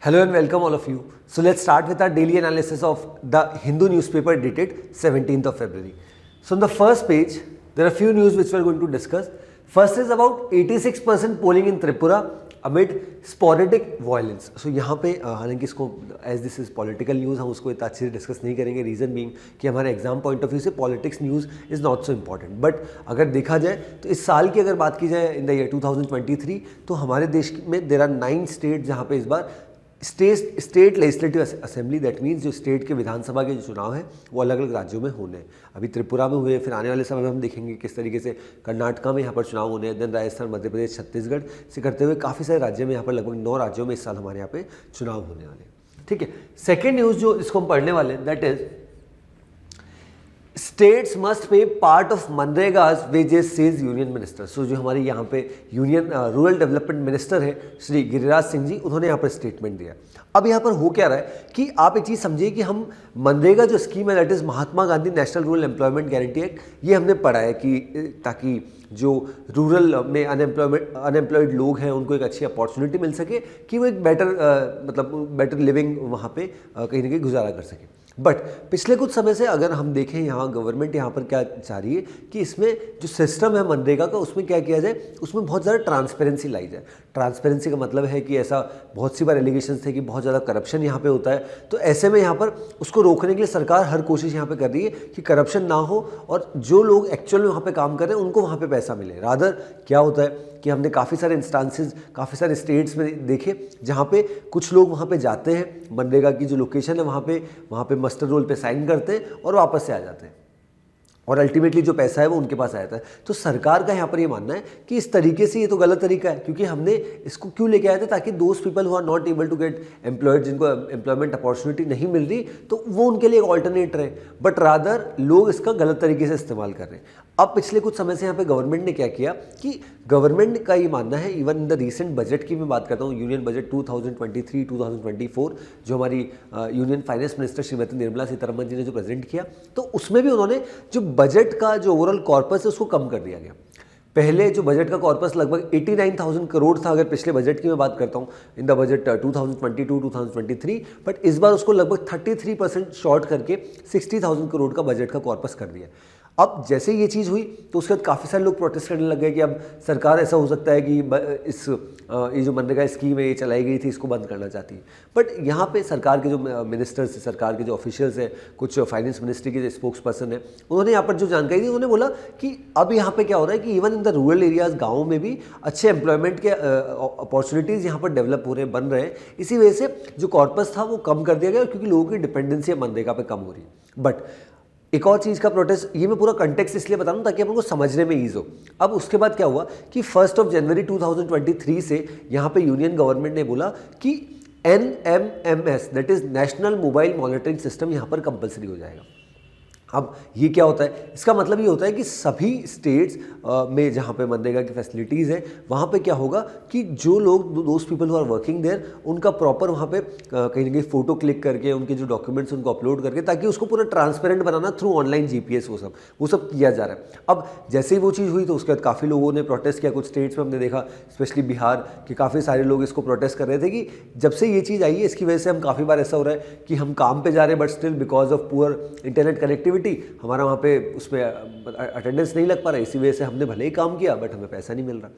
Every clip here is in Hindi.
Hello and welcome all of you. So let's start with our daily analysis of the Hindu newspaper dated 17th of February. So on the first page, there are a few news which we are going to discuss. First is about 86% polling in Tripura amid sporadic violence. So यहाँ पे हालांकि इसको as this is political news हम उसको इतना अच्छे से डिस्कस नहीं करेंगे, रीज़न बीइंग कि हमारे एग्जाम पॉइंट ऑफ व्यू से politics news is not so important. But अगर देखा जाए तो इस साल की अगर बात की जाए इन द ईयर 2023 तो हमारे देश में देर आर 9 स्टेट जहाँ पे इस बार state legislative assembly, that means जो स्टेट के विधानसभा के जो चुनाव हैं वो अलग अलग राज्यों में होने हैं. अभी त्रिपुरा में हुए, फिर आने वाले समय में हम देखेंगे किस तरीके से कर्नाटका में यहाँ पर चुनाव होने हैं, देन राजस्थान, मध्य प्रदेश, छत्तीसगढ़ से करते हुए काफ़ी सारे राज्यों में यहाँ पर लगभग 9 राज्यों में इस साल हमारे यहाँ पे चुनाव होने वाले हैं. ठीक है. सेकेंड न्यूज़ जो इसको हम पढ़ने वाले हैं that is states must pay part of MNREGA's wages says union minister. So जो हमारे यहाँ पे यूनियन रूरल डेवलपमेंट मिनिस्टर है श्री गिरिराज सिंह जी, उन्होंने यहाँ पर स्टेटमेंट दिया. अब यहाँ पर हो क्या रहा है कि आप एक चीज़ समझिए कि हम मनरेगा जो स्कीम है that is Mahatma Gandhi national rural employment guarantee act, ये हमने पढ़ा है कि ताकि जो रूरल में अनएम्प्लॉयड लोग हैं उनको एक अच्छी अपॉर्चुनिटी मिल सके कि वो एक बेटर लिविंग वहाँ पे कहीं ना कहीं गुजारा कर सके. बट पिछले कुछ समय से अगर हम देखें यहाँ गवर्नमेंट यहाँ पर क्या चाह रही है कि इसमें जो सिस्टम है मनरेगा का उसमें क्या किया जाए, उसमें बहुत ज़्यादा ट्रांसपेरेंसी लाई जाए. ट्रांसपेरेंसी का मतलब है कि ऐसा बहुत सी बार एलिगेशंस थे कि बहुत ज़्यादा करप्शन यहाँ पे होता है, तो ऐसे में यहाँ पर उसको रोकने के लिए सरकार हर कोशिश यहाँ पे कर रही है कि करप्शन ना हो और जो लोग एक्चुअल में वहाँ पे काम कर रहे हैं उनको वहाँ पे पैसा मिले. रादर क्या होता है कि हमने काफ़ी सारे इंस्टांसेस काफ़ी सारे स्टेट्स में देखे जहाँ पे कुछ लोग वहाँ पे जाते हैं, मनरेगा की जो लोकेशन है वहाँ पे मस्टर रोल पे साइन करते हैं और वापस से आ जाते हैं और अल्टीमेटली जो पैसा है वो उनके पास आ जाता है. तो सरकार का यहाँ पर ये मानना है कि इस तरीके से ये तो गलत तरीका है, क्योंकि हमने इसको क्यों लेके आए थे ताकि those people who are not able to get employed, जिनको एम्प्लॉयमेंट अपॉर्चुनिटी नहीं मिल रही, तो वो उनके लिए एक ऑल्टरनेट रहे. बट रादर लोग इसका गलत तरीके से इस्तेमाल कर रहे हैं. अब पिछले कुछ समय से यहाँ पे गवर्नमेंट ने क्या किया कि गवर्नमेंट का ये मानना है, even in the recent budget की मैं बात करता हूँ, यूनियन बजट 2023-2024 जो हमारी union finance minister Shrimati Nirmala Sitharaman ji ने जो प्रेजेंट किया, तो उसमें भी उन्होंने जो बजट का जो ओवरऑल कॉर्पस है उसको कम कर दिया गया. पहले जो बजट का कॉर्पस लगभग 89,000 करोड़ था अगर पिछले बजट की मैं बात करता हूँ इन द बजट 2022-2023, बट इस बार उसको लगभग 33% शॉर्ट करके 60,000 करोड़ का बजट का कॉर्पस कर दिया. अब जैसे ये चीज़ हुई तो उसके बाद काफ़ी सारे लोग प्रोटेस्ट करने लग गए कि अब सरकार ऐसा हो सकता है कि ये जो मनरेगा स्कीम है ये चलाई गई थी इसको बंद करना चाहती है. बट यहाँ पे सरकार के जो मिनिस्टर्स, सरकार के जो ऑफिशियल्स हैं, कुछ फाइनेंस मिनिस्ट्री के जो स्पोक्स पर्सन है, उन्होंने यहाँ पर जो जानकारी दी, उन्होंने बोला कि अब यहाँ पे क्या हो रहा है कि even in the rural areas, गाँव में भी अच्छे एम्प्लॉयमेंट के अपॉर्चुनिटीज़ यहाँ पर डेवलप हो रहे हैं, बन रहे हैं. इसी वजह से जो कॉर्पस था वो कम कर दिया गया क्योंकि लोगों की डिपेंडेंसी मनरेगा पे कम हो रही है. बट एक और चीज़ का प्रोटेस्ट, ये मैं पूरा कंटेक्स्ट इसलिए बता रहा हूँ ताकि अपन को समझने में ईज हो. अब उसके बाद क्या हुआ कि 1 जनवरी 2023 से यहाँ पे यूनियन गवर्नमेंट ने बोला कि NMMS that is national mobile monitoring system यहाँ पर कंपलसरी हो जाएगा. अब ये क्या होता है, इसका मतलब ये होता है कि सभी स्टेट्स में जहाँ पे मनरेगा की फैसिलिटीज़ है वहाँ पे क्या होगा कि जो लोग those people who are working there उनका प्रॉपर वहाँ पे कहीं ना कहीं फ़ोटो क्लिक करके उनके जो डॉक्यूमेंट्स उनको अपलोड करके ताकि उसको पूरा ट्रांसपेरेंट बनाना थ्रू ऑनलाइन GPS वो सब किया जा रहा है. अब जैसे ही वो चीज़ हुई तो उसके बाद काफ़ी लोगों ने प्रोटेस्ट किया. कुछ स्टेट्स में हमने देखा, स्पेशली बिहार के काफ़ी सारे लोग इसको प्रोटेस्ट कर रहे थे कि जब से ये चीज़ आई है इसकी वजह से हम काफ़ी बार ऐसा हो रहा है कि हम काम पर जा रहे हैं but still because of poor internet connectivity हमारा वहाँ पे उसमें अटेंडेंस नहीं लग पा रहा है. इसी वजह से हमने भले ही काम किया बट हमें पैसा नहीं मिल रहा.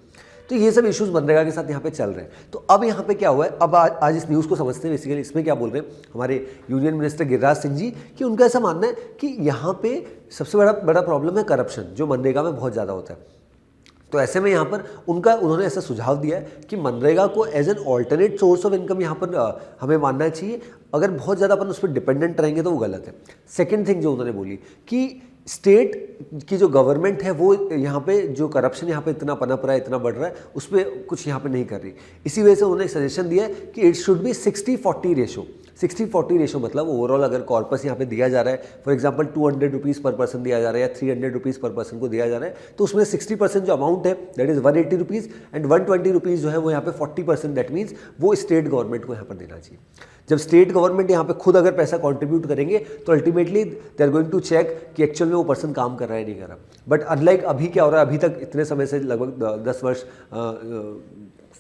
तो ये सब इश्यूज मनरेगा के साथ यहाँ पे चल रहे हैं. तो अब यहाँ पे क्या हुआ है, अब आज इस न्यूज़ को समझते हैं. बेसिकली इसमें क्या बोल रहे हैं हमारे यूनियन मिनिस्टर गिरिराज सिंह जी कि उनका ऐसा मानना है कि यहाँ पे सबसे बड़ा प्रॉब्लम है करप्शन, जो मनरेगा में बहुत ज़्यादा होता है. तो ऐसे में यहाँ पर उन्होंने ऐसा सुझाव दिया है कि मनरेगा को as an alternate source of income यहाँ पर हमें मानना चाहिए. अगर बहुत ज़्यादा अपन उस पर डिपेंडेंट रहेंगे तो वो गलत है. सेकेंड थिंग जो उन्होंने बोली कि स्टेट की जो गवर्नमेंट है वो यहाँ पे जो करप्शन यहाँ पे इतना पनप रहा है, इतना बढ़ रहा है, उस पर कुछ यहाँ पे नहीं कर रही. इसी वजह से उन्होंने एक सजेशन दिया है कि it should B 60-40 ratio. 60-40 ratio मतलब ओवरऑल अगर कॉर्पस यहाँ पे दिया जा रहा है, फॉर एग्जांपल 200 रुपीज़ पर पर्सन दिया जा रहा है या 300 रुपीज़ पर पर्सन को दिया जा रहा है, तो उसमें 60% जो अमाउंट है that is 180 rupees and 120 rupees जो है वो यहाँ पे 40% दैट मीन्स वो स्टेट गवर्नमेंट को यहाँ पर देना चाहिए. जब स्टेट गवर्नमेंट यहाँ पे खुद अगर पैसा कंट्रीब्यूट करेंगे तो ultimately they are going to check कि एक्चुअल में वो पर्सन काम कर रहा है नहीं कर रहा. बट अनलाइक अभी क्या हो रहा है, अभी तक इतने समय से लगभग 10 वर्ष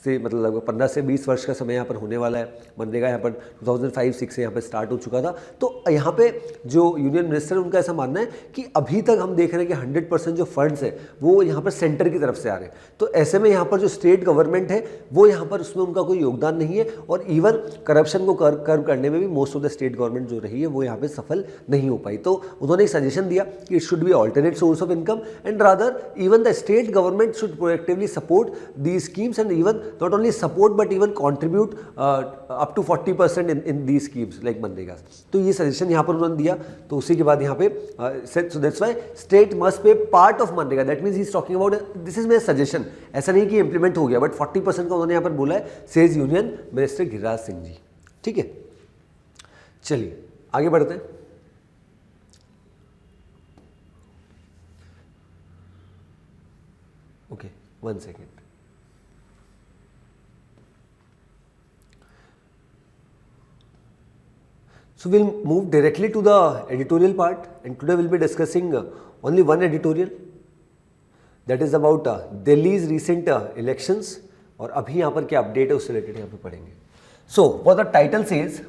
से मतलब लगभग 15 से 20 वर्ष का समय यहाँ पर होने वाला है। मनरेगा यहाँ पर 2005-6 से यहाँ पर स्टार्ट हो चुका था। तो यहाँ पे जो यूनियन मिनिस्टर है उनका ऐसा मानना है कि अभी तक हम देख रहे हैं कि 100% जो फंड्स है वो यहाँ पर सेंटर की तरफ से आ रहे हैं। तो ऐसे में यहाँ पर जो स्टेट गवर्नमेंट है वो यहाँ पर उसमें उनका कोई योगदान नहीं है, और इवन करप्शन को कर्व करने में भी most of the state government जो रही है वो यहाँ पे सफल नहीं हो पाई। तो उन्होंने एक सजेशन दिया कि it should be alternate source of income and rather even the state government should proactively support the schemes and even not only support but even contribute up to 40% in the schemes like MNREGA. तो ये सजेशन यहाँ पर उन्होंने दिया। तो उसी के बाद यहाँ पे so that's why state must pay part of MNREGA, that means he is talking about this is my suggestion. ऐसा नहीं कि इंप्लीमेंट हो गया, बट 40% का उन्होंने यहाँ पर बोला है, says union minister Giriraj Singh ji. ठीक है, चलिए आगे बढ़ते हैं। Okay, 1 second. So we'll move directly to the editorial part, and today we'll be discussing only one editorial, that is about Delhi's recent elections, और अभी यहाँ पर क्या अपडेट है उससे रिलेटेड यहाँ पे पढ़ेंगे। So what the title says,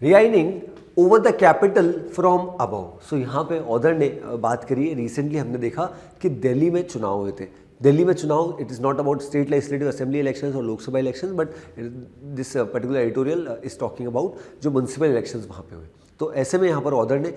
reigning over the capital from above। So यहाँ पे ऑथर ने बात करी है, रिसेंटली हमने देखा कि दिल्ली में चुनाव हुए थे। दिल्ली में चुनाव, it is not about state legislative assembly elections और Lok Sabha elections, but this particular editorial is talking about जो म्यूनसिपल इलेक्शंस वहाँ पे हुए। तो ऐसे में यहाँ पर ऑथर ने,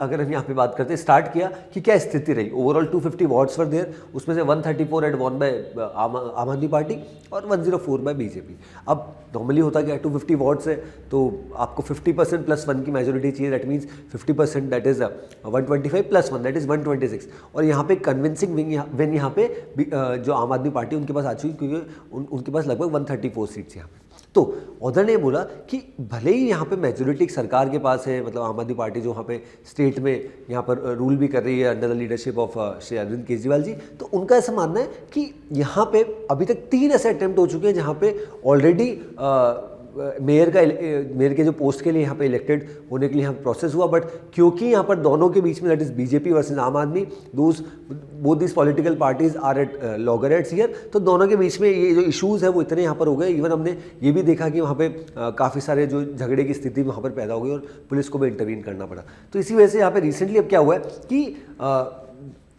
अगर हम यहाँ पे बात करते हैं, स्टार्ट किया कि क्या स्थिति रही। ओवरऑल 250 वार्ड्स वर देयर, उसमें से 134 एड वॉन बाय आम आदमी पार्टी और 104 बाय बीजेपी। अब नॉर्मली होता क्या, 250 वार्ड्स है तो आपको 50% प्लस 1 की मेजोरिटी चाहिए, that means 50% that is 125 plus 1 that is 126। और यहाँ पे कन्विंसिंग विन यहाँ पे जो आम आदमी पार्टी उनके पास आ चुकी, क्योंकि उनके पास लगभग 134 सीट्स यहाँ पे। तो ऑथर ने बोला कि भले ही यहाँ पे मेजोरिटी सरकार के पास है, मतलब आम आदमी पार्टी जो यहाँ पे स्टेट में यहाँ पर रूल भी कर रही है under the leadership of Shri Arvind Kejriwal ji, तो उनका ऐसा मानना है कि यहाँ पे अभी तक 3 ऐसे अटेम्प्ट हो चुके हैं जहाँ पे ऑलरेडी मेयर के जो पोस्ट के लिए यहाँ पे इलेक्टेड होने के लिए यहाँ प्रोसेस हुआ, बट क्योंकि यहाँ पर दोनों के बीच में that is BJP versus Aam Aadmi, both this political parties are at loggerheads here, तो दोनों के बीच में ये जो इश्यूज़ है वो इतने यहाँ पर हो गए। इवन हमने ये भी देखा कि वहाँ पे काफ़ी सारे जो झगड़े की स्थिति वहाँ पर पैदा हो गई और पुलिस को भी इंटरवीन करना पड़ा। तो इसी वजह से यहाँ पे रिसेंटली अब क्या हुआ है कि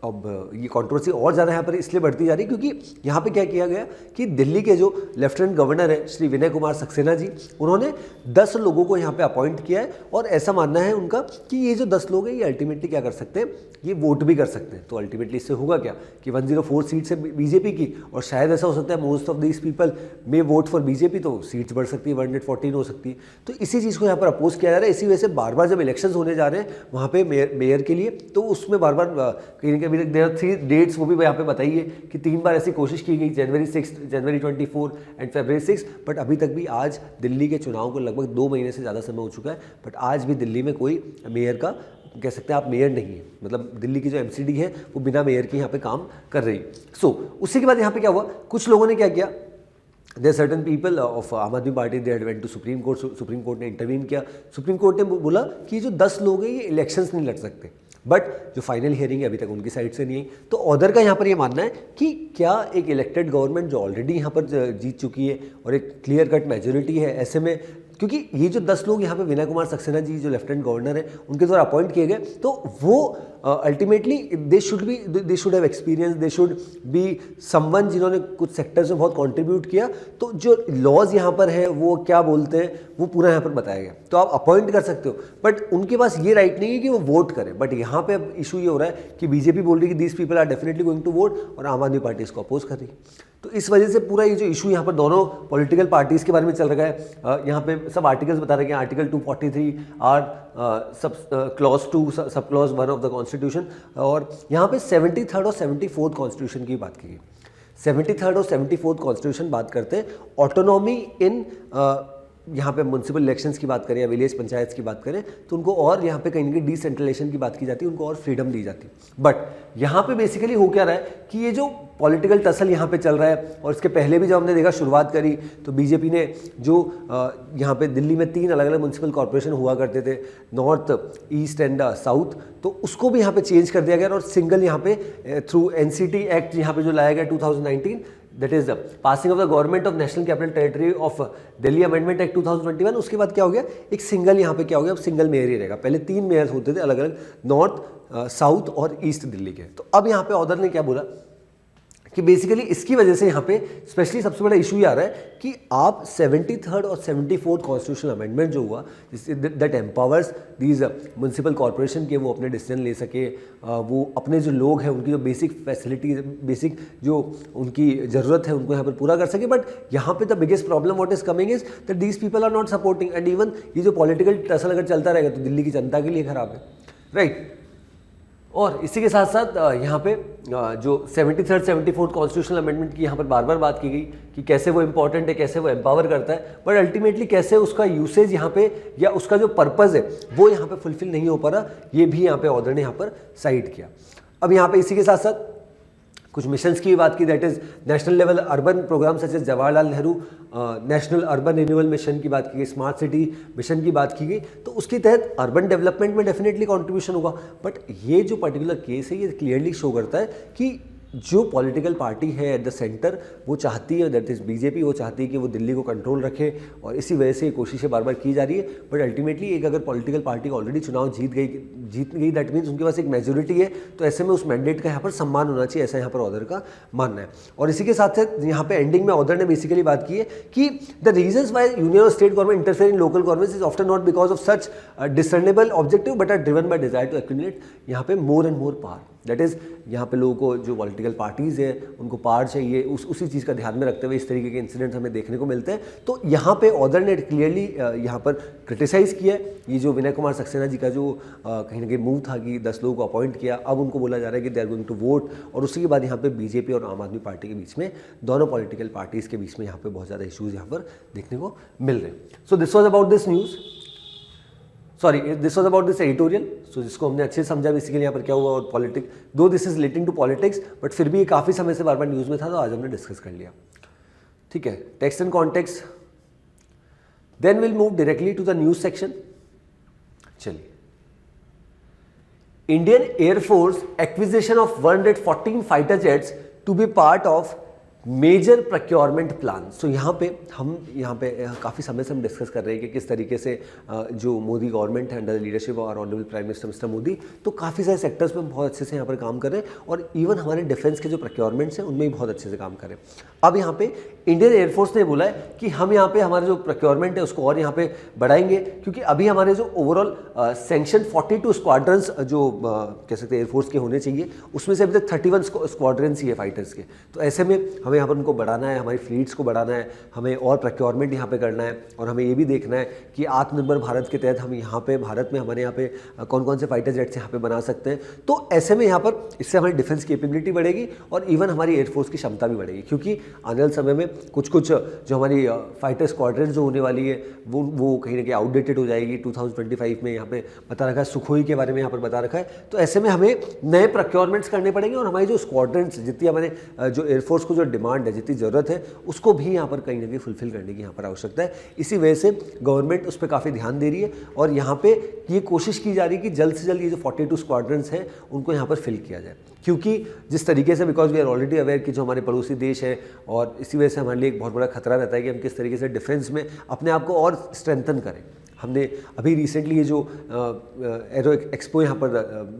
अब ये कंट्रोवर्सी और ज़्यादा यहाँ पर इसलिए बढ़ती जा रही है क्योंकि यहाँ पे क्या किया गया कि दिल्ली के जो लेफ्टिनेंट गवर्नर है श्री विनय कुमार सक्सेना जी, उन्होंने 10 लोगों को यहाँ पे अपॉइंट किया है, और ऐसा मानना है उनका कि ये जो 10 लोग हैं ये अल्टीमेटली क्या कर सकते हैं, ये वोट भी कर सकते हैं। तो अल्टीमेटली इससे होगा क्या कि 104 सीट्स है बीजेपी की, और शायद ऐसा हो सकता है most of this people may vote for BJP, तो सीट्स बढ़ सकती है, 114 हो सकती है। तो इसी चीज़ को यहाँ पर अपोज किया जा रहा है। इसी वजह से बार बार जब इलेक्शन होने जा रहे हैं वहाँ पे मेयर के लिए, तो उसमें बार बार कहीं ना कहीं देयर आर 3 डेट्स, वो भी यहाँ पे बताइए कि 3 बार ऐसी कोशिश की गई, जनवरी 6, जनवरी 24 एंड फरवरी 6, बट अभी तक भी आज दिल्ली के चुनाव को लगभग 2 महीने से ज़्यादा समय हो चुका है, बट आज भी दिल्ली में कोई मेयर का, कह सकते हैं आप, मेयर नहीं है। मतलब दिल्ली की जो एमसीडी है वो बिना मेयर के यहाँ पे काम कर रही है। सो उसी के बाद यहाँ पे क्या हुआ, कुछ लोगों ने क्या किया, there certain people of Aam Aadmi Party they went to supreme court, supreme court ने इंटरवीन किया। सुप्रीम कोर्ट ने बोला कि जो 10 लोग हैं ये इलेक्शंस नहीं लड़ सकते, बट जो फाइनल हियरिंग है अभी तक उनकी साइड से नहीं है। तो ऑथर का यहाँ पर ये मानना है कि क्या एक इलेक्टेड गवर्नमेंट जो ऑलरेडी यहाँ पर जीत चुकी है और एक क्लियर कट मेजोरिटी है, ऐसे में क्योंकि ये जो 10 लोग यहाँ पे विनय कुमार सक्सेना जी जो लेफ्टिनेंट गवर्नर है उनके द्वारा अपॉइंट किए गए, तो वो ultimately they should have experience, they should be someone जिन्होंने कुछ सेक्टर्स में बहुत कंट्रीब्यूट किया। तो जो लॉज यहाँ पर है वो क्या बोलते हैं वो पूरा यहाँ पर बताया गया। तो आप अपॉइंट कर सकते हो, बट उनके पास ये राइट नहीं है कि वो वोट करें। बट यहाँ पे अब इशू ये हो रहा है कि बीजेपी बोल रही है कि these people are definitely going to vote, और आम आदमी पार्टी इसको अपोज कर रही है। तो इस वजह से पूरा ये जो इशू यहाँ पर दोनों पॉलिटिकल पार्टीज़ के बारे में चल रहा है। यहाँ पे सब आर्टिकल्स बता रहे हैं, article 243 are sub clause 2 sub clause 1 of the constitution, और यहाँ पे 73rd और 74th कॉन्स्टिट्यूशन की बात की गई। 73rd और 74th कॉन्स्टिट्यूशन बात करते हैं ऑटोनॉमी इन, यहाँ पे म्यूनसिपल इलेक्शंस की बात करें या विलेज पंचायत की बात करें तो उनको और यहाँ पे कहीं ना कहीं डिसेंट्रलाइजेशन की बात की जाती है, उनको और फ्रीडम दी जाती है। बट यहाँ पे बेसिकली हो क्या रहा है कि ये जो पॉलिटिकल टसल यहाँ पे चल रहा है, और इसके पहले भी जब हमने देखा शुरुआत करी तो बीजेपी ने जो यहाँ पे दिल्ली में 3 अलग अलग म्यूनसिपल कॉर्पोरेशन हुआ करते थे, नॉर्थ, ईस्ट एंड साउथ, तो उसको भी यहाँ पे चेंज कर दिया गया और सिंगल यहाँ पे थ्रू NCT एक्ट यहाँ पे जो लाया गया 2019, that is passing of the government of national capital territory of Delhi amendment act 2021। उसके बाद क्या हो गया, एक सिंगल यहाँ पे क्या हो गया, अब सिंगल मेयर ही रहेगा। पहले 3 मेयर होते थे अलग अलग, नॉर्थ, साउथ और ईस्ट दिल्ली के। तो अब यहाँ पे ऑर्डर ने क्या बोला कि बेसिकली इसकी वजह से यहाँ पे स्पेशली सबसे बड़ा इशू ये आ रहा है कि आप 73rd और 74th कॉन्स्टिट्यूशनल अमेंडमेंट जो हुआ that empowers these municipal corporation के वो अपने डिसीजन ले सके, वो अपने जो लोग हैं उनकी जो बेसिक फैसिलिटीज, बेसिक जो उनकी ज़रूरत है उनको यहाँ पर पूरा कर सके। बट यहाँ पे the biggest problem what is coming is that these people are not supporting, and even ये जो पॉलिटिकल टसल अगर चलता रहेगा तो दिल्ली की जनता के लिए खराब है, राइट। और इसी के साथ साथ यहाँ पे जो 73rd 74th कॉन्स्टिट्यूशनल अमेंडमेंट की यहाँ पर बार बार बात की गई कि कैसे वो इंपॉर्टेंट है, कैसे वो एम्पावर करता है, बट अल्टीमेटली कैसे उसका यूसेज यहाँ पे या उसका जो पर्पज़ है वो यहाँ पे फुलफिल नहीं हो पा रहा, ये भी यहाँ पे ऑर्डर ने यहाँ पर साइड किया। अब यहाँ पे इसी के साथ साथ कुछ मिशंस की बात की, that is national level urban program such as Jawaharlal Nehru national urban renewal mission की बात की गई, स्मार्ट सिटी मिशन की बात की गई। तो उसके तहत अर्बन डेवलपमेंट में डेफिनेटली कंट्रीब्यूशन होगा। बट ये जो पर्टिकुलर केस है ये क्लियरली शो करता है कि जो पॉलिटिकल पार्टी है एट द सेंटर वो चाहती है, दैट इज बीजेपी, वो चाहती है कि वो दिल्ली को कंट्रोल रखे, और इसी वजह से कोशिशें बार बार की जा रही है। बट अल्टीमेटली एक अगर पॉलिटिकल पार्टी ऑलरेडी चुनाव जीत गई दैट मीन्स उनके पास एक मेजोरिटी है, तो ऐसे में उस मैंडेट का यहाँ पर सम्मान होना चाहिए, ऐसा यहाँ पर ऑर्डर का मानना है। और इसी के साथ साथ यहाँ पे एंडिंग में ऑर्डर ने बेसिकली बात की है कि द रीजंस व्हाई यूनियन और state government interfere in local governments is often not because of such discernible objective but are driven by desire to accumulate यहाँ पे more and more power. That is यहाँ पे लोगों को जो पॉलिटिकल पार्टीज़ है उनको पावर चाहिए, उसी चीज़ का ध्यान में रखते हुए इस तरीके के इंसिडेंट हमें देखने को मिलते हैं। तो यहाँ पे ऑर्डर ने क्लियरली यहाँ पर क्रिटिसाइज़ किया है ये जो विनय कुमार सक्सेना जी का जो कहीं ना कहीं मूव था कि 10 लोगों को अपॉइंट किया, अब उनको बोला जा रहा है कि they are going to vote, और उसके बाद यहाँ पे बीजेपी और आम आदमी पार्टी के बीच में, दोनों पॉलिटिकल पार्टीज़ के बीच में यहाँ पे बहुत ज़्यादा इशूज़ यहाँ पर देखने को मिल रहे हैं। So this was about this news, sorry this was about this editorial. So जिसको हमने अच्छे से समझा बेसिकली यहाँ पर क्या हुआ, और politics, though this is relating to politics but फिर भी ये काफ़ी समय से बार बार न्यूज़ में था, तो आज हमने डिस्कस कर लिया। ठीक है, text and context, then will move directly to the news section. चलिए, Indian air force acquisition of 114 fighter jets to be part of major procurement plan. So यहाँ पे काफ़ी समय से हम डिस्कस कर रहे हैं कि किस तरीके से जो मोदी गवर्नमेंट है under the leadership of honourable prime minister mister Modi, तो काफ़ी सारे सेक्टर्स में बहुत अच्छे से यहाँ पर काम कर रहे हैं, और इवन हमारे डिफेंस के जो प्रोक्योरमेंट्स हैं उनमें भी बहुत अच्छे से काम कर रहे हैं। अब यहाँ पे इंडियन एयरफोर्स ने बोला है कि हम यहाँ पे हमारा जो प्रोक्योरमेंट है उसको और यहाँ पे बढ़ाएंगे, क्योंकि अभी हमारे जो ओवरऑल सैंक्शन 42 स्क्वाड्रंस जो कह सकते हैं एयरफोर्स के होने चाहिए, उसमें से अभी तक 31 स्क्वाड्रंस ही है फाइटर्स के। तो ऐसे में हमें यहाँ पर उनको बढ़ाना है, हमारी फ्लीट्स को बढ़ाना है, हमें और प्रोक्योरमेंट यहाँ पे करना है, और हमें ये भी देखना है कि आत्मनिर्भर भारत के तहत हम यहाँ पे भारत में हमारे यहाँ पे कौन कौन से फाइटर जेट्स यहाँ पे बना सकते हैं। तो ऐसे में यहाँ पर इससे हमारी डिफेंस कैपेबिलिटी बढ़ेगी और इवन हमारी एयरफोर्स की क्षमता भी बढ़ेगी, क्योंकि आने वाले समय में कुछ जो हमारी फाइटर स्क्वाड्रन जो होने वाली है वो कहीं ना कहीं आउटडेटेड हो जाएगी। 2025 में यहाँ पे बता रखा है, सुखोई के बारे में यहाँ पर बता रखा है। तो ऐसे में हमें नए प्रोक्योरमेंट्स करने पड़ेंगे, और हमारी जो स्क्वाड्रन्स, जितनी हमारे जो एयरफोर्स को जो डिमांड है, जितनी ज़रूरत है, उसको भी यहाँ पर कहीं ना कहीं फुलफिल करने की यहाँ पर आवश्यकता है। इसी वजह से गवर्नमेंट उस पर काफ़ी ध्यान दे रही है, और यहाँ पे ये कोशिश की जा रही है कि जल्द से जल्द ये जो 42 स्क्वाड्रन्स हैं उनको यहाँ पर फिल किया जाए, क्योंकि जिस तरीके से, because we are already aware कि जो हमारे पड़ोसी देश है, और इसी वजह से हमारे लिए एक बहुत बड़ा खतरा रहता है कि हम किस तरीके से डिफेंस में अपने आप को और स्ट्रेंथन करें। हमने अभी रिसेंटली ये जो एरो एक्सपो यहाँ पर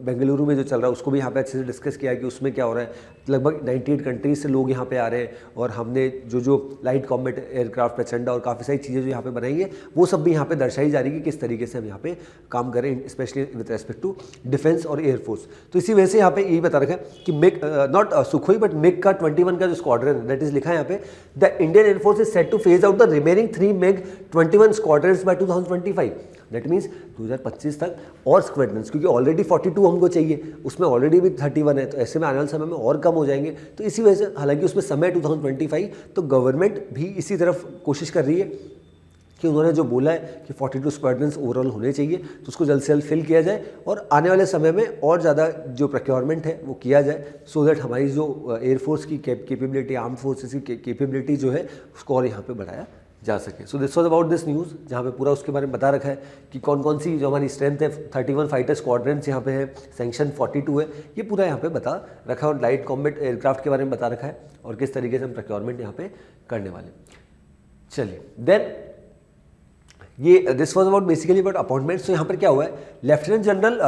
बेंगलुरु में जो चल रहा है उसको भी यहाँ पे अच्छे से डिस्कस किया कि उसमें क्या हो रहा है। लगभग 98 कंट्रीज से लोग यहाँ पे आ रहे हैं, और हमने जो लाइट कॉम्बैट एयरक्राफ्ट प्रचंडा और काफ़ी सारी चीज़ें जो यहाँ पे बनाई है वो सब भी यहाँ पे दर्शाई जा रही है कि किस तरीके से हम यहाँ पे काम करें, specially with respect to defence और एयरफोर्स। तो इसी वजह से यहाँ पे यही बता रखा है कि MiG not Sukhoi but MiG का 21 का जो स्क्वाड्रन दैट इज लिखा है यहाँ पे, the Indian air force is set to phase out the remaining 3 MiG 21 squadrons by 2025। That means 2025 तक और स्क्वाड्रन्स, क्योंकि ऑलरेडी 42 हमको चाहिए, उसमें ऑलरेडी भी 31 है, तो ऐसे में आने वाले समय में और कम हो जाएंगे। तो इसी वजह से, हालांकि उसमें समय 2025, तो गवर्नमेंट भी इसी तरफ कोशिश कर रही है कि उन्होंने जो बोला है कि 42 स्क्वाड्रन्स ओवरऑल होने चाहिए, तो उसको जल्द से जल्द फिल किया जाए, और आने वाले समय में और ज़्यादा जो प्रोक्योरमेंट है वो किया जाए, सो दैट हमारी जो एयरफोर्स की कैपेबिलिटी, आर्म फोर्सेस की कैपेबिलिटी जो है उसको और यहाँ पे बढ़ाया जा सके। सो this was about this news, जहाँ पे पूरा उसके बारे में बता रखा है कि कौन कौन सी जो हमारी स्ट्रेंथ है। 31 फाइटर स्क्वाड्रंस यहाँ पे है, सेंक्शन 42 है, ये पूरा यहाँ पे बता रखा है, और लाइट कॉम्बैट एयरक्राफ्ट के बारे में बता रखा है और किस तरीके से हम प्रोक्योरमेंट यहाँ पे करने वाले। चलिए देन ये this was about basically about appointment. तो यहाँ पर क्या हुआ है, lieutenant general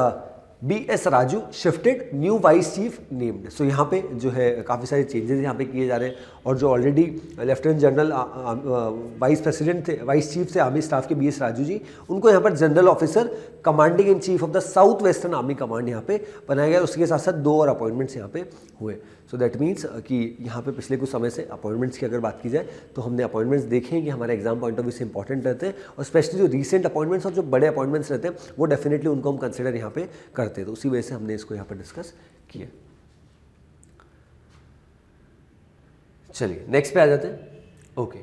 BS Raju shifted, new vice chief named. So यहाँ पे जो है काफ़ी सारे चेंजेस यहाँ पे किए जा रहे हैं, और जो already lieutenant general vice president थे, वाइस चीफ थे आर्मी स्टाफ के BS राजू जी, उनको यहाँ पर general officer commanding in chief of the south western army command यहाँ पे बनाया गया। उसके साथ साथ 2 और अपॉइंटमेंट्स यहाँ पे हुए। सो दैट मीन्स कि यहाँ पे पिछले कुछ समय से अपॉइंटमेंट्स की अगर बात की जाए तो हमने अपॉइंटमेंट्स देखे हैं कि हमारे एग्जाम पॉइंट ऑफ व्यू से इंपॉर्टेंट रहते हैं, और स्पेशली जो रीसेंट अपॉइंटमेंट्स और जो बड़े अपॉइंटमेंट्स रहते हैं वो डेफिनेटली उनको हम कंसिडर यहाँ पे करते हैं। तो उसी वजह से हमने इसको यहाँ पर डिस्कस किया। चलिए नेक्स्ट पे आ जाते हैं। Okay,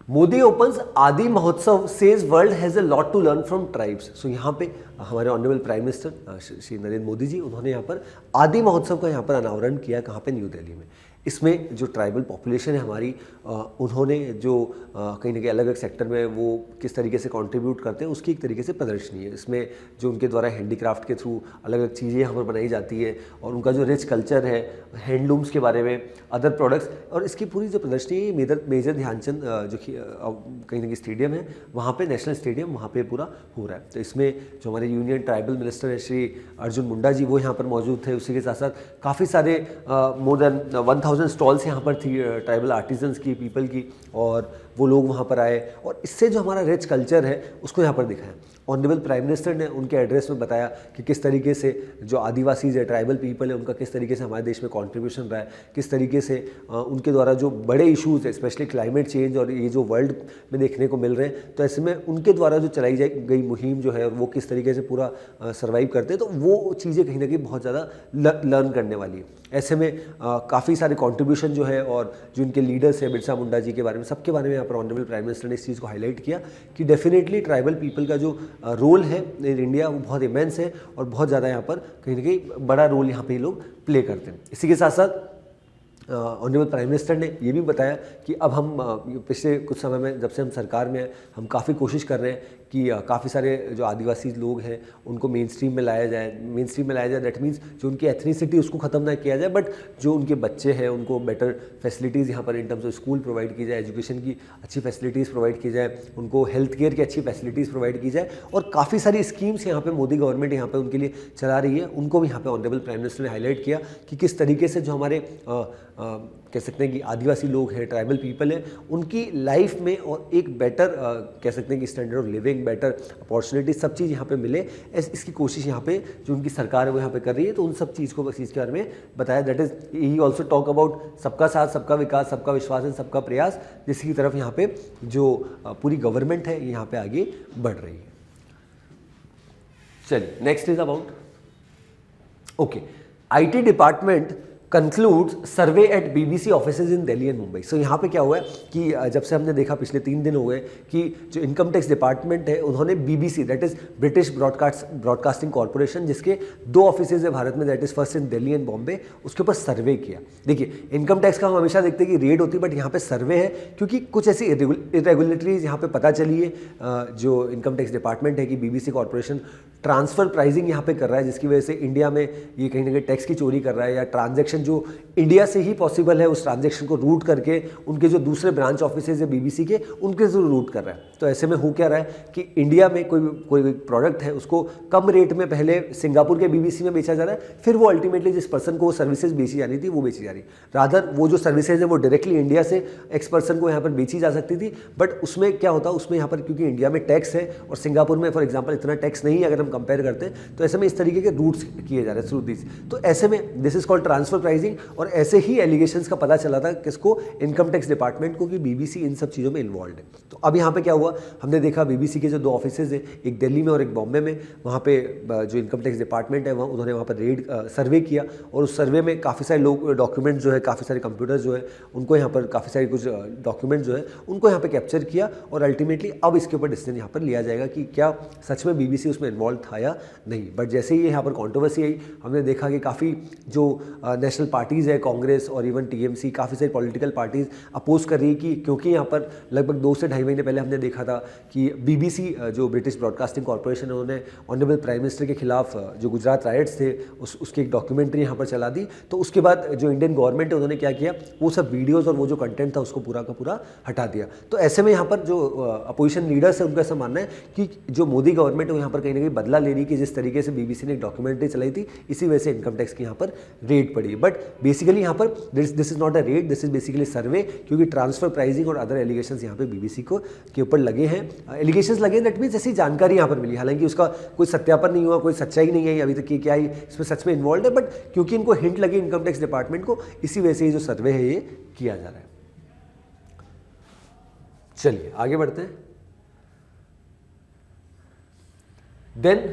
Modi opens Aadi Mahotsav, says world has a lot to learn from tribes. So यहाँ पे हमारे honourable prime minister Shri Narendra Modi ji, उन्होंने यहाँ पर आदि महोत्सव का यहाँ पर अनावरण किया। कहाँ पे, न्यू दिल्ली में। इसमें जो ट्राइबल पॉपुलेशन है हमारी, उन्होंने जो कहीं ना कहीं अलग अलग सेक्टर में वो किस तरीके से कंट्रीब्यूट करते हैं उसकी एक तरीके से प्रदर्शनी है। इसमें जो उनके द्वारा हैंडीक्राफ्ट के थ्रू अलग अलग चीज़ें यहाँ पर बनाई जाती है, और उनका जो रिच कल्चर है, हैंडलूम्स के बारे में, अदर प्रोडक्ट्स, और इसकी पूरी जो प्रदर्शनी है मेजर ध्यानचंद जो कहीं ना कहीं स्टेडियम है वहाँ पे, नेशनल स्टेडियम, वहाँ पे पूरा हो रहा है। तो इसमें जो हमारे यूनियन ट्राइबल मिनिस्टर है श्री अर्जुन मुंडा जी, वो यहाँ पर मौजूद थे। उसी के साथ साथ काफ़ी सारे मोर देन 1000 स्टॉल्स यहाँ पर थी ट्राइबल आर्टिजन्स की, पीपल की, और वो लोग वहाँ पर आए, और इससे जो हमारा रिच कल्चर है उसको यहाँ पर दिखाया। ऑनरेबल प्राइम मिनिस्टर ने उनके एड्रेस में बताया कि किस तरीके से जो आदिवासीज है, ट्राइबल पीपल है, उनका किस तरीके से हमारे देश में कंट्रीब्यूशन रहा है, किस तरीके से उनके द्वारा जो बड़े इश्यूज़ है, स्पेशली क्लाइमेट चेंज और ये जो वर्ल्ड में देखने को मिल रहे हैं, तो ऐसे में उनके द्वारा जो चलाई गई मुहिम जो है, और वो किस तरीके से पूरा सर्वाइव करते हैं, तो वो चीज़ें कहीं ना कहीं बहुत ज़्यादा लर्न करने वाली है। ऐसे में काफ़ी सारे कंट्रीब्यूशन जो है, और जो इनके लीडर्स हैं बिरसा मुंडा जी के बारे में, सबके बारे में यहाँ पर ऑनरेबल प्राइम मिनिस्टर ने इस चीज़ को हाईलाइट किया कि डेफिनेटली ट्राइबल पीपल का जो रोल है इन इंडिया वो बहुत इमेंस है, और बहुत ज़्यादा यहाँ पर कहीं ना कहीं बड़ा रोल यहाँ पे ये लोग प्ले करते हैं। इसी के साथ साथ ऑनरेबल प्राइम मिनिस्टर ने ये भी बताया कि अब हम पिछले कुछ समय में, जब से हम सरकार में हैं, हम काफ़ी कोशिश कर रहे हैं कि काफ़ी सारे जो आदिवासी लोग हैं उनको मेन स्ट्रीम में लाया जाए। मेन स्ट्रीम में लाया जाए दैट मीन्स जो उनकी एथनिसिटी उसको ख़त्म ना किया जाए, बट जो उनके बच्चे हैं उनको बेटर फैसिलिटीज़ यहाँ पर in terms of school provide की जाए, एजुकेशन की अच्छी फैसिलिटीज़ प्रोवाइड की जाए, उनको हेल्थ केयर की अच्छी फैसिलिटीज़ प्रोवाइड की जाए, और काफ़ी सारी स्कीम्स यहाँ पर मोदी गवर्नमेंट यहाँ पर उनके लिए चला रही है। उनको भी यहाँ पर ऑनरेबल प्राइम मिनिस्टर ने हाईलाइट किया कि किस तरीके से जो हमारे कह सकते हैं कि आदिवासी लोग हैं, ट्राइबल पीपल हैं, उनकी लाइफ में और एक बेटर कह सकते हैं कि standard of living, better opportunity, सब चीज़ यहाँ पे मिले, इसकी कोशिश यहाँ पे जो उनकी सरकार है वो यहाँ पे कर रही है। तो उन सब चीज़ को चीज़ के बारे में बताया। That is he also talk about सबका साथ, सबका विकास, सबका विश्वास एंड सबका प्रयास, जिसकी तरफ यहाँ पे जो पूरी गवर्नमेंट है यहाँ पे आगे बढ़ रही है। चलिए next is about okay, IT department concludes survey at BBC offices in Delhi and Mumbai. So यहाँ पे क्या हुआ है कि जब से हमने देखा पिछले 3 दिन हो गए कि जो इनकम टैक्स डिपार्टमेंट है उन्होंने BBC that is British broadcasting corporation, जिसके 2 ऑफिसेज है भारत में, that is first in Delhi and Bombay, उसके ऊपर सर्वे किया। देखिए इनकम टैक्स का हम हमेशा देखते हैं कि रेड होती है, बट यहाँ पे सर्वे है क्योंकि कुछ ऐसी इरेगुलरिटीज यहाँ पे पता चली है। जो इनकम टैक्स डिपार्टमेंट है कि BBC कॉर्पोरेशन ट्रांसफर प्राइसिंग यहाँ पे कर रहा है, जिसकी वजह से इंडिया में ये कहीं ना कहीं टैक्स की चोरी कर रहा है, या ट्रांजैक्शन जो इंडिया से ही पॉसिबल है उस ट्रांजैक्शन को रूट करके उनके जो दूसरे ब्रांच ऑफिसेज है BBC के, उनके जरूर रूट कर रहा है। तो ऐसे में हो क्या रहा है कि इंडिया में कोई प्रोडक्ट है उसको कम रेट में पहले सिंगापुर के BBC में बेचा जा रहा है, फिर वो अल्टीमेटली जिस पर्सन को वो सर्विसेज बेची जानी थी वो बेची जा रही। रादर वो जो सर्विसेज है वो डायरेक्टली इंडिया से एक्स पर्सन को यहाँ पर बेची जा सकती थी, बट उसमें क्या होता है, उसमें यहाँ पर क्योंकि इंडिया में टैक्स है और सिंगापुर में फॉर एग्जाम्पल इतना टैक्स नहीं है अगर हम कंपेयर करते हैं, तो ऐसे में इस तरीके के रूट्स किए जा रहे हैं थ्रू दिस। तो ऐसे में this is called transfer pricing, और ऐसे ही एलिगेशंस का पता चला था किसको, इनकम टैक्स डिपार्टमेंट को, कि BBC इन सब चीज़ों में इन्वॉल्व है। तो अब यहाँ पे क्या हुआ, हमने देखा BBC के जो 2 ऑफिसेज हैं, एक दिल्ली में और एक बॉम्बे में, वहाँ पे जो इनकम टैक्स डिपार्टमेंट है उन्होंने वहाँ पर रेड सर्वे किया, और उस सर्वे में काफ़ी सारे लोग डॉक्यूमेंट जो है, काफ़ी सारे कंप्यूटर्स जो है उनको यहाँ पर, काफ़ी सारे कुछ डॉक्यूमेंट जो है उनको यहाँ पर कैप्चर किया, और अल्टीमेटली अब इसके ऊपर डिसीजन यहाँ पर लिया जाएगा कि क्या सच में BBC उसमें इन्वॉल्व इन्वॉल्व था या नहीं। बट जैसे ही यहाँ पर कंट्रोवर्सी आई, हमने देखा कि काफ़ी जो नेशनल पार्टीज़ है, कांग्रेस और इवन टीएमसी, काफ़ी सारी पॉलिटिकल पार्टीज़ अपोज कर रही है कि क्योंकि यहाँ पर लगभग 2 से ढाई महीने पहले हमने देखा था कि बीबीसी जो ब्रिटिश ब्रॉडकास्टिंग कॉरपोरेशन है, उन्होंने ऑनरेबल प्राइम मिनिस्टर के खिलाफ जो गुजरात राइट्स थे उसकी एक डॉक्यूमेंट्री यहाँ पर चला दी। तो उसके बाद जो इंडियन गवर्नमेंट है उन्होंने क्या किया, वो सब वीडियोज़ और वो जो कंटेंट था उसको पूरा का पूरा हटा दिया। तो ऐसे में यहाँ पर जो अपोजिशन लीडर्स है उनका ऐसा मानना है कि जो मोदी गवर्नमेंट है वो यहाँ पर कहीं ना कहीं बदला ले रही है कि जिस तरीके से बीबीसी ने एक डॉक्यूमेंट्री चलाई थी, इसी वजह से इनकम टैक्स की यहाँ पर रेड पड़ी। बट बेसिकली यहाँ पर this is not a raid, this is basically survey, क्योंकि ट्रांसफर प्राइसिंग और अदर एलिगेशंस यहाँ पे बीबीसी को के ऊपर लगे हैं। एलिगेशंस लगे, दैट मीन्स ऐसी जानकारी यहाँ पर मिली, हालांकि उसका कोई सत्यापन नहीं हुआ, कोई सच्चाई नहीं है अभी तक कि क्या ही इसमें सच में इन्वॉल्व है, बट क्योंकि इनको हिंट लगी इनकम टैक्स डिपार्टमेंट को, इसी वजह से ये जो सर्वे है ये किया जा रहा है। चलिए आगे बढ़ते हैं। Then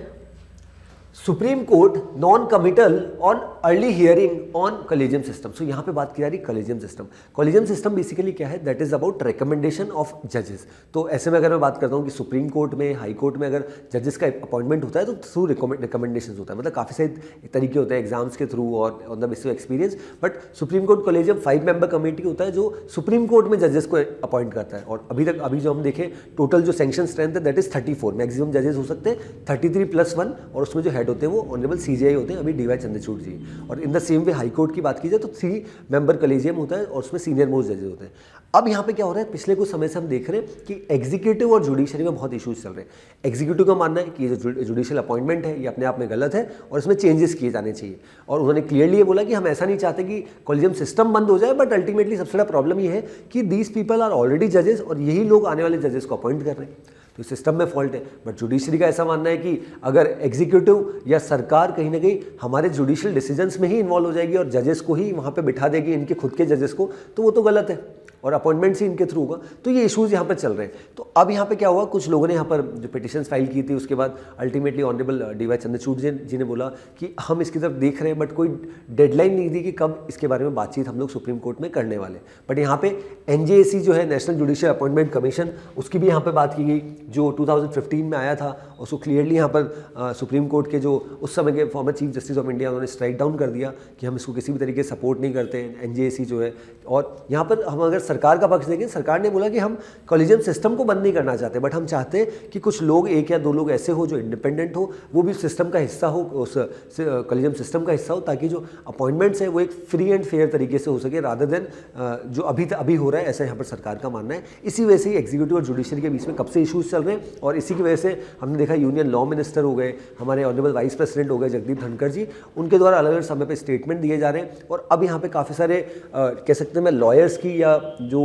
supreme court non committal on early hearing on collegium system. So यहाँ पे बात की जा रही collegium system. Collegium system basically क्या है, that is about recommendation of जजेस। तो ऐसे में अगर मैं बात करता हूँ कि सुप्रीम कोर्ट में, हाई कोर्ट में अगर जजेस का अपॉइंटमेंट होता है तो थ्रू रिकमेंडेशन होता है, मतलब काफ़ी सारे तरीके होते हैं एग्जाम्स के थ्रू और on the basis of experience. But supreme court collegium 5 member committee होता है जो सुप्रीम कोर्ट में जजेस को अपॉइंट करता है। और अभी जो हम देखें टोटल जो सैंक्शन स्ट्रेंथ है दैट इज 34, मैक्सिमम जजेस हो सकते हैं 33+1, और उसमें जो हेड होते हैं वो ऑनरेबल सीजेआई होते हैं, अभी डीवाई चंद्रचूड़ जी। और in the same way high court की बात की जाए तो 3 मेंबर कॉलेजियम होता है और उसमें सीनियर मोस्ट जजेस होते हैं। अब यहाँ पे क्या हो रहा है, पिछले कुछ समय से हम देख रहे हैं कि एग्जीक्यूटिव और जुडिशरी में बहुत इश्यूज चल रहे हैं। एग्जीक्यूटिव का मानना है कि ये जो जुडिशियल अपॉइंटमेंट है ये अपने आप में गलत है और इसमें चेंजेस किए जाने चाहिए। और उन्होंने क्लियरली ये बोला कि हम ऐसा नहीं चाहते कि कॉलेजियम सिस्टम बंद हो जाए, बट अल्टीमेटली सबसे बड़ा प्रॉब्लम ये है कि दीज पीपल आर ऑलरेडी जजेस और यही लोग आने वाले जजेस को अपॉइंट कर रहे हैं, तो सिस्टम में फॉल्ट है। बट जुडिशरी का ऐसा मानना है कि अगर एग्जीक्यूटिव या सरकार कहीं ना कहीं हमारे जुडिशियल डिसीजंस में ही इन्वॉल्व हो जाएगी और जजेस को ही वहाँ पे बिठा देगी, इनके खुद के जजेस को, तो वो तो गलत है और अपॉइंटमेंट्स ही इनके थ्रू होगा। तो ये इश्यूज यहाँ पर चल रहे हैं। तो अब यहाँ पे क्या हुआ, कुछ लोगों ने यहाँ पर जो पिटिशंस फाइल की थी उसके बाद अल्टीमेटली ऑनरेबल डीवाई चंद्रचूड़ जी ने बोला कि हम इसकी तरफ देख रहे हैं, बट कोई डेडलाइन नहीं दी कि कब इसके बारे में बातचीत हम लोग सुप्रीम कोर्ट में करने वाले। बट यहाँ पे एनजेएसी जो है, नेशनल जुडिशियल अपॉइंटमेंट कमीशन, उसकी भी यहाँ पर बात की गई जो 2015 में आया था। उसको क्लियरली यहाँ पर सुप्रीम कोर्ट के जो उस समय के former chief justice of India, उन्होंने स्ट्राइक डाउन कर दिया कि हम इसको किसी भी तरीके से सपोर्ट नहीं करते एनजेएसी जो है। और यहाँ पर हम अगर सरकार का पक्ष देखें, सरकार ने बोला कि हम कॉलेजियम सिस्टम को बंद नहीं करना चाहते, बट हम चाहते हैं कि कुछ लोग, 1 या 2 लोग ऐसे हो जो इंडिपेंडेंट हो, वो भी सिस्टम का हिस्सा हो, उस कॉलेजियम सिस्टम का हिस्सा हो, ताकि जो अपॉइंटमेंट्स है वो एक फ्री एंड फेयर तरीके से हो सके, रादर देन जो अभी हो रहा है, ऐसा यहाँ पर सरकार का मानना है। इसी वजह से ही एग्जीक्यूटिव और जुडिशरी के बीच में कब से इशूज चल रहे हैं, और इसी की वजह से हमने देखा यूनियन लॉ मिनिस्टर हो गए, हमारे ऑनरेबल वाइस प्रेसिडेंट हो गए जगदीप धनखड़ जी, उनके द्वारा अलग अलग समय पर स्टेटमेंट दिए जा रहे हैं। और अब यहाँ पे काफ़ी सारे कह सकते हैं मैं लॉयर्स की या जो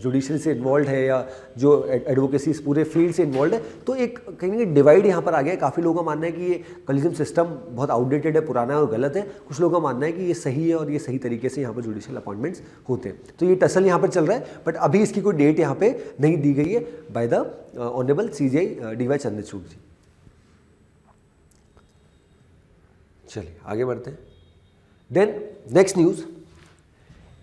जुडिशरी से इन्वॉल्व है या जो एडवोकेसी इस पूरे फील्ड से इन्वॉल्व है, तो एक कहीं ना कहीं डिवाइड यहाँ पर आ गया है। काफ़ी लोगों का मानना है कि ये कॉलेजियम सिस्टम बहुत आउटडेटेड है, पुराना है और गलत है। कुछ लोगों का मानना है कि ये सही है और ये सही तरीके से यहाँ पर जुडिशियल अपॉइंटमेंट्स होते हैं। तो ये टसल यहाँ पर चल रहा है, बट अभी इसकी कोई डेट यहाँ पे नहीं दी गई है by the honourable CJI DY Chandrachud ji. चलिए आगे बढ़ते हैं। Then next news,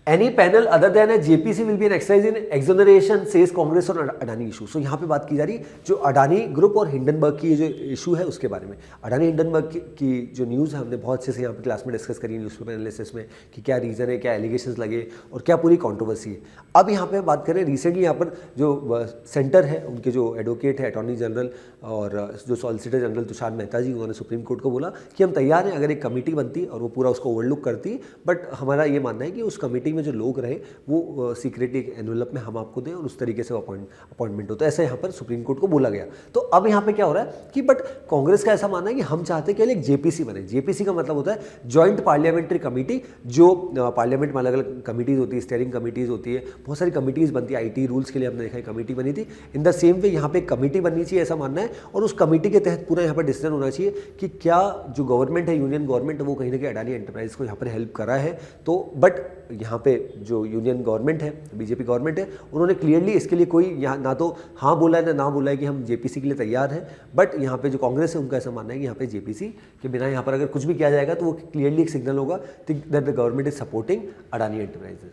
Any panel other than a JPC will be an exercise in exoneration, says Congress और अडानी इशू। सो यहाँ पे बात की जा रही जो अडानी ग्रुप और हिंडनबर्ग की जो इशू है उसके बारे में। अडानी हिंडनबर्ग की जो न्यूज़ है हमने बहुत अच्छे से यहाँ पे क्लास में डिस्कस करी न्यूज़पेपर एनालिसिस में कि क्या रीज़न है, क्या एलिगेशंस लगे और क्या पूरी कंट्रोवर्सी है। अब यहाँ पे बात करें रिसेंटली यहाँ पर जो सेंटर है, उनके जो एडवोकेट है अटॉर्नी जनरल और जो सॉलिसिटर जनरल तुषार मेहता जी, उन्होंने सुप्रीम कोर्ट को बोला कि हम तैयार हैं अगर एक कमेटी बनती और वो पूरा उसको ओवरलुक करती, बट हमारा ये मानना है कि उस कमेटी में जो लोग रहे वो सीक्रेटली एनवेलप में हम आपको दें और उस तरीके से अपॉइंटमेंट हो। तो ऐसा यहाँ पर सुप्रीम कोर्ट को बोला गया। तो अब यहाँ पे क्या हो रहा है कि बट कांग्रेस का ऐसा मानना है कि हम चाहते हैं कि एक जेपीसी बने। जेपीसी का मतलब होता है जॉइंट पार्लियामेंट्री कमेटी, जो पार्लियामेंट में अलग अलग कमिटीज़ होती है, स्टेयरिंग कमिटीज़ होती है, बहुत सारी कमिटीज़ बनती है। IT रूल्स के लिए हमने देखा है कमेटी बनी थी। इन द सेम वे यहाँ पे एक कमेटी बननी चाहिए ऐसा मानना है, और उस कमेटी के तहत पूरा यहाँ पर डिसीजन होना चाहिए कि क्या जो गवर्नमेंट है, यूनियन गवर्नमेंट, वो कहीं ना कहीं अडानी एंटरप्राइज को यहाँ पर हेल्प कर रहा है। तो बट यहाँ पे जो यूनियन गवर्नमेंट है, बीजेपी गवर्नमेंट है, उन्होंने क्लियरली इसके लिए कोई यहाँ ना तो हाँ बोला है ना बोला है कि हम जेपीसी के लिए तैयार हैं। बट यहाँ पे जो कांग्रेस है उनका ऐसा मानना है कि यहाँ पे जेपीसी के बिना यहाँ पर अगर कुछ भी किया जाएगा तो वो क्लियरली एक सिग्नल होगा that the government is supporting Adani enterprises.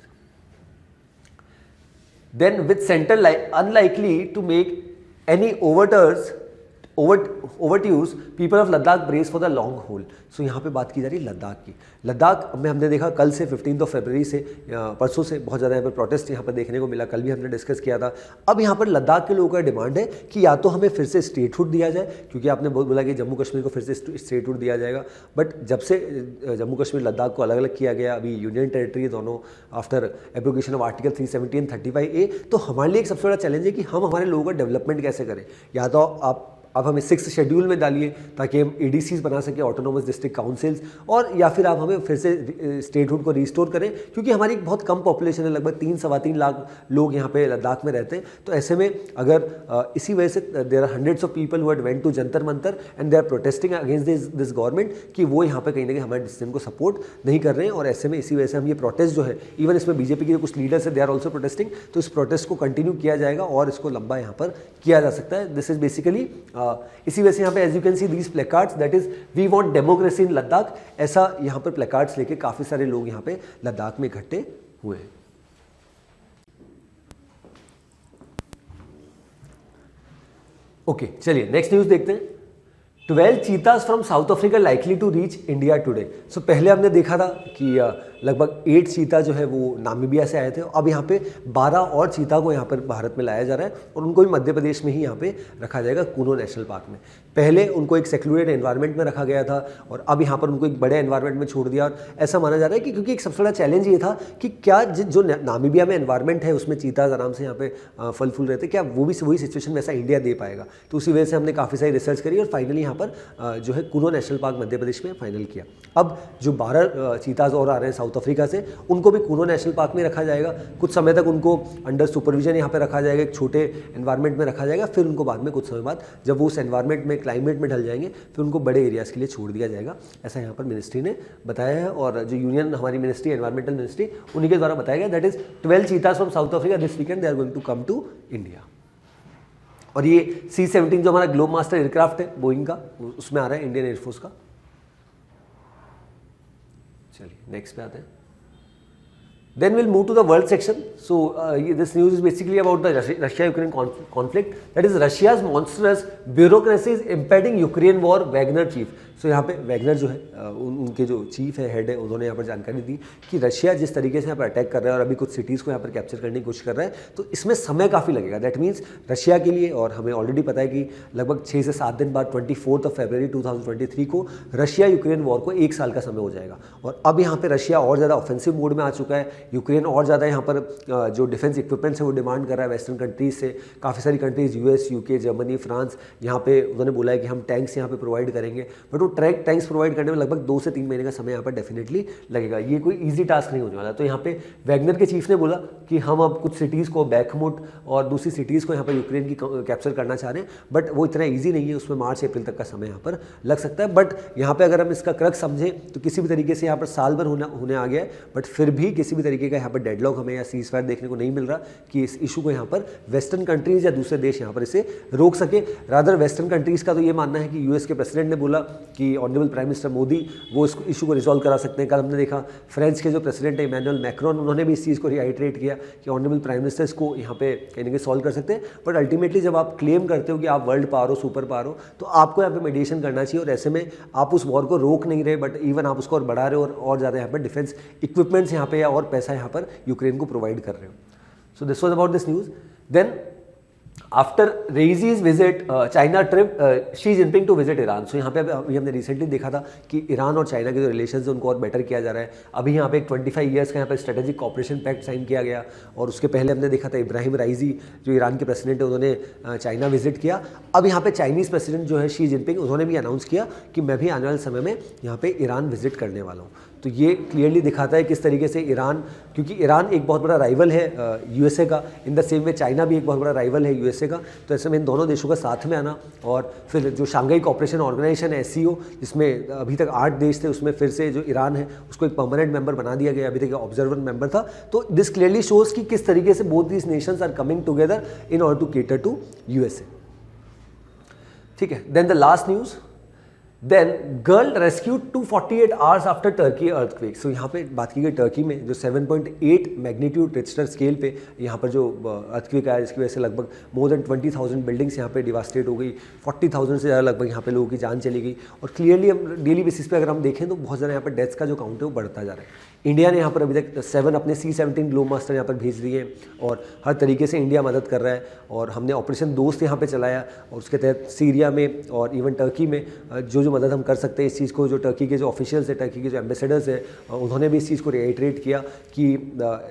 Then with centre unlikely to make any overtures over to use, people of Ladakh brace for the long haul. सो यहाँ पे बात की जा रही है लद्दाख की। लद्दाख में हमने देखा कल से 15 फरवरी से परसों से बहुत ज़्यादा यहाँ पर प्रोटेस्ट यहाँ पर देखने को मिला, कल भी हमने डिस्कस किया था। अब यहाँ पर लद्दाख के लोगों का डिमांड है कि या तो हमें फिर से स्टेटहुड दिया जाए, क्योंकि आपने बहुत बोला कि जम्मू कश्मीर को फिर से स्टेटहुड दिया जाएगा, बट जब से जम्मू कश्मीर लद्दाख को अलग अलग किया गया, अभी यूनियन टेरिटरी दोनों after abrogation of article 370 and 35A, तो हमारे लिए एक सबसे बड़ा चैलेंज है कि हम हमारे लोगों का डेवलपमेंट कैसे करें। या तो आप हमें 6th शेड्यूल में डालिए ताकि हम ADCs बना सकें, ऑटोनोमस डिस्ट्रिक्ट काउंसिल्स, और या फिर आप हमें फिर से स्टेटहुड को रिस्टोर करें, क्योंकि हमारी एक बहुत कम पॉपुलेशन है, लगभग 3-3.25 लाख लोग यहाँ पे लद्दाख में रहते हैं। तो ऐसे में अगर इसी वजह से there are hundreds of people who had went to Jantar Mantar and they are protesting against this government कि वो यहाँ पे कहीं ना कहीं हमारे डिसीजन को सपोर्ट नहीं कर रहे हैं, और ऐसे में इसी वजह से हम ये प्रोटेस्ट जो है, इवन इसमें बीजेपी के जो कुछ लीडर्स है दे आर ऑल्सो प्रोटेस्टिंग, तो इस प्रोटेस्ट को कंटिन्यू किया जाएगा और इसको लंबा यहाँ पर किया जा सकता है। दिस इज बेसिकली इसी वजह से यहाँ पे as you can see these placards, that is we want democracy in Ladakh, ऐसा यहाँ पर प्लेकार्ड्स लेके काफी सारे लोग यहाँ पे लद्दाख में इकट्ठे हुए हैं। ओके, चलिए नेक्स्ट न्यूज देखते हैं। 12 cheetahs from South Africa likely to reach India today. So पहले हमने देखा था कि लगभग 8 चीता जो है वो नामीबिया से आए थे, अब यहाँ पे 12 और चीता को यहाँ पर भारत में लाया जा रहा है और उनको भी मध्य प्रदेश में ही यहाँ पे रखा जाएगा, कूनो नेशनल पार्क में। पहले उनको एक सेक्लूडेड एनवायरनमेंट में रखा गया था और अब यहाँ पर उनको एक बड़े एनवायरनमेंट में छोड़ दिया, और ऐसा माना जा रहा है कि क्योंकि एक सबसे बड़ा चैलेंज ये था कि क्या जो नामीबिया में एनवायरनमेंट है उसमें चीताज आराम से यहाँ पे फल फूल रहते, क्या वो भी वही सिचुएशन वैसा इंडिया दे पाएगा। तो उसी वजह से हमने काफ़ी सारी रिसर्च करी और फाइनली यहाँ पर जो है कूनो नेशनल पार्क मध्य प्रदेश में फाइनल किया। अब जो 12 चीताज और आ रहे हैं साउथ अफ्रीका से, उनको भी कूनो नेशनल पार्क में रखा जाएगा। कुछ समय तक उनको अंडर सुपरविजन यहाँ पे रखा जाएगा, एक छोटे एनवायरनमेंट में रखा जाएगा, फिर उनको बाद में कुछ समय बाद जब वो उस एनवायरनमेंट में क्लाइमेट में ढल जाएंगे फिर उनको बड़े एरियाज़ के लिए छोड़ दिया जाएगा, ऐसा यहाँ पर मिनिस्ट्री ने बताया है। और जो यूनियन हमारी मिनिस्ट्री एनवायरमेंटल मिनिस्ट्री, उन्हीं के द्वारा बताया गया, that is 12 cheetahs from South Africa this weekend they are going to come to India. और ये C-17 जो हमारा ग्लोब मास्टर एयरक्राफ्ट है बोइंग का, उसमें आ रहा है इंडियन एयरफोर्स का। चलिए नेक्स्ट पे आते हैं। Then we'll move to the world section. So this news is basically about the Russia-Ukraine conflict. That is Russia's monstrous bureaucracy is impeding Ukraine war. Wagner chief. So यहाँ पे वैगनर जो है उनके जो चीफ है, हेड है, उन्होंने यहाँ पर जानकारी दी कि रशिया जिस तरीके से यहाँ पर अटैक कर रहा है और अभी कुछ सिटीज़ को यहाँ पर कैप्चर करने की कोशिश कर रहा है, तो इसमें समय काफ़ी लगेगा। दैट मीन्स रशिया के लिए, और हमें ऑलरेडी पता है कि लगभग 6 से 7 दिन बाद 24 फरवरी 2023 को रशिया यूक्रेन वॉर को 1 साल का समय हो जाएगा। और अब यहाँ पर रशिया और ज़्यादा ऑफेंसिव मोड में आ चुका है, यूक्रेन और ज़्यादा यहाँ पर जो डिफेंस इक्विपमेंट्स है वो डिमांड कर रहा है वेस्टर्न कंट्रीज से। काफ़ी सारी countries US, UK, Germany, France, यहाँ पे उन्होंने बोला है कि हम टैंक्स यहाँ पे प्रोवाइड करेंगे, बट वो टैंक्स प्रोवाइड करने में लगभग 2 से 3 महीने का समय यहाँ पर डेफिनेटली लगेगा। ये कोई ईजी टास्क नहीं होने वाला। तो यहाँ पे वैगनर के चीफ ने बोला कि हम अब कुछ सिटीज़ को, बैकमुट और दूसरी सिटीज़ को यहाँ पर यूक्रेन की कैप्चर करना चाह रहे हैं, बट वो इतना ईजी नहीं है, उसमें मार्च अप्रैल तक का समय यहाँ पर लग सकता है। बट यहाँ पर अगर हम इसका क्रक्स समझें तो किसी भी तरीके से यहाँ पर साल भर होने आ गया है, बट फिर भी किसी भी तरीके का यहाँ पर डेडलॉक हमें या सीज फायर देखने को नहीं मिल रहा कि इस इशू को यहाँ पर वेस्टर्न कंट्रीज या दूसरे देश यहाँ पर इसे रोक सके। रादर वेस्टर्न कंट्रीज का तो ये मानना है कि US के प्रेसिडेंट ने बोला कि ऑनरेबल प्राइम मिनिस्टर मोदी वो इस इशू को रिजॉल्व करा सकते हैं। कल हमने देखा फ्रांस के जो प्रेसिडेंट है इमैनुअल मैक्रोन, उन्होंने भी इस चीज़ को रिआइटरेट किया कि ऑनरेबल प्राइम मिनिस्टर इसको यहाँ पे कहीं ना कहीं सॉल्व कर सकते हैं। बट अल्टीमेटली जब आप क्लेम करते हो कि आप वर्ल्ड पावर हो, सुपर पावर हो, तो आपको यहाँ पे मेडिएशन करना चाहिए। और ऐसे में आप उस वॉर को रोक नहीं रहे, बट इवन आप उसको और बढ़ा रहे हो और ज़्यादा यहाँ पर डिफेंस इक्विपमेंट्स यहाँ पे या और पैसा यहाँ पर यूक्रेन को प्रोवाइड कर रहे हो। So this was about this news. Then after Raisi's visit China trip Xi Jinping to visit Iran. So यहाँ पे अभी हमने रिसेंटली देखा था कि ईरान और चाइना के जो रिलेशंस है उनको और बेटर किया जा रहा है। अभी यहाँ पे एक 25 ईयर्स का यहाँ पे स्ट्रेटेजिक कॉपरेशन पैक्ट साइन किया गया, और उसके पहले हमने देखा था इब्राहिम राइजी जो ईरान के प्रेसिडेंट है, उन्होंने चाइना विजिट किया। अब यहाँ पे चाइनीज़ प्रेसिडेंट जो है शी जिनपिंग, उन्होंने भी अनाउंस किया कि मैं भी आने वाले समय में यहाँ पे ईरान विजिट करने वाला हूँ। तो ये क्लियरली दिखाता है किस तरीके से ईरान, क्योंकि ईरान एक बहुत बड़ा राइवल है USA का, in the same way China भी एक बहुत बड़ा राइवल है USA का। तो ऐसे में इन दोनों देशों का साथ में आना, और फिर जो शंघाई कोऑपरेशन ऑर्गेनाइजेशन है SCO, जिसमें अभी तक 8 देश थे, उसमें फिर से जो ईरान है उसको एक परमानेंट मेंबर बना दिया गया, अभी तक ऑब्जर्वर मेंबर था। तो दिस क्लियरली शोज कि किस तरीके से both these nations are coming together in order to cater to USA। ठीक है, then the last news, then girl rescued 248 hours after Turkey earthquake. So यहाँ पे बात की गई टर्की में जो 7.8 मैग्नीट्यूड रिक्टर स्केल पे यहाँ पर जो अर्थक्वेक आया, जिसकी वजह से लगभग मोर देन 20,000 बिल्डिंग्स यहाँ पे डिवास्टेट हो गई, 40,000 से ज़्यादा लगभग यहाँ पे लोगों की जान चली गई। और क्लियरली हम डेली बेसिस पे अगर हम देखें तो बहुत ज़्यादा यहाँ पर डेथ्स का जो काउंट है वो बढ़ता जा रहा है। इंडिया ने यहाँ पर अभी तक 7 अपने C-17 ग्लोब मास्टर यहाँ पर भेज दिए हैं और हर तरीके से इंडिया मदद कर रहा है। और हमने ऑपरेशन दोस्त यहाँ पे चलाया और उसके तहत सीरिया में और इवन टर्की में जो मदद हम कर सकते हैं इस चीज़ को, जो टर्की के जो ऑफिशियल्स है, टर्की के जो एम्बेसडर्स है, उन्होंने भी इस चीज़ को रिएटरेट किया कि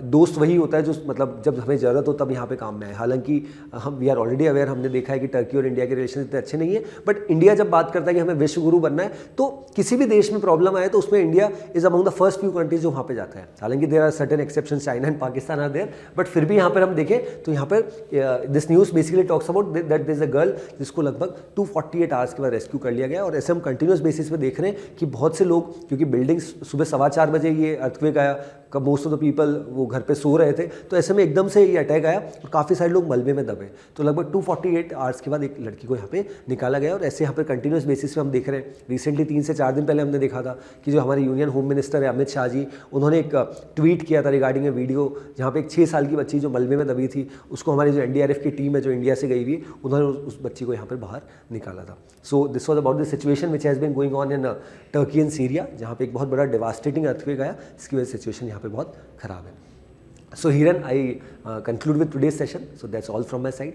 दोस्त वही होता है जो मतलब जब हमें ज़रूरत हो तब यहाँ पे काम में आए। हालांकि हम वी आर ऑलरेडी अवेयर, हमने देखा है कि टर्की और इंडिया के रिलेशन इतने अच्छे नहीं है, बट इंडिया जब बात करता है कि हमें विश्व गुरु बनना है तो किसी भी देश में प्रॉब्लम आए तो उसमें India is among the first few countries जो वहाँ पे जाता है। हालांकि there are certain exception, China and Pakistan are there, but फिर भी यहाँ पर हम देखें तो यहाँ पर this news basically talks about that there is a girl जिसको लगभग 248 आवर्स के बाद रेस्क्यू कर लिया गया। और ऐसे हम कंटिन्यूस बेसिस पे देख रहे हैं कि बहुत से लोग, क्योंकि बिल्डिंग्स सुबह 4:15 बजे ये अर्थक्वेक आया, कब मोस्ट ऑफ द पीपल वो घर पे सो रहे थे, तो ऐसे में एकदम से ये अटैक आया और काफ़ी सारे लोग मलबे में दबे। तो लगभग 248 आवर्स के बाद एक लड़की को यहाँ पे निकाला गया। और ऐसे यहाँ पे कंटिन्यूस बेसिस पे हम देख रहे हैं। रिसेंटली 3 से 4 दिन पहले हमने देखा था कि जो हमारे यूनियन होम मिनिस्टर है अमित शाह जी, उन्होंने एक ट्वीट किया था रिगार्डिंग ए वीडियो जहाँ पे एक 6 साल की बच्ची जो मलबे में दबी थी, उसको हमारी जो NDRF की टीम है जो इंडिया से गई हुई, उन्होंने उस बच्ची को यहाँ पर बाहर निकाला था। So this was about the situation which has been going on in Turkey and Syria, जहाँ पे एक बहुत बड़ा डिवास्टेटिंग अर्थक्वेक आया, जिसकी वजह से सिचुएशन यहाँ पे बहुत खराब है। So Hiren, I conclude with today's session. So that's all from my side.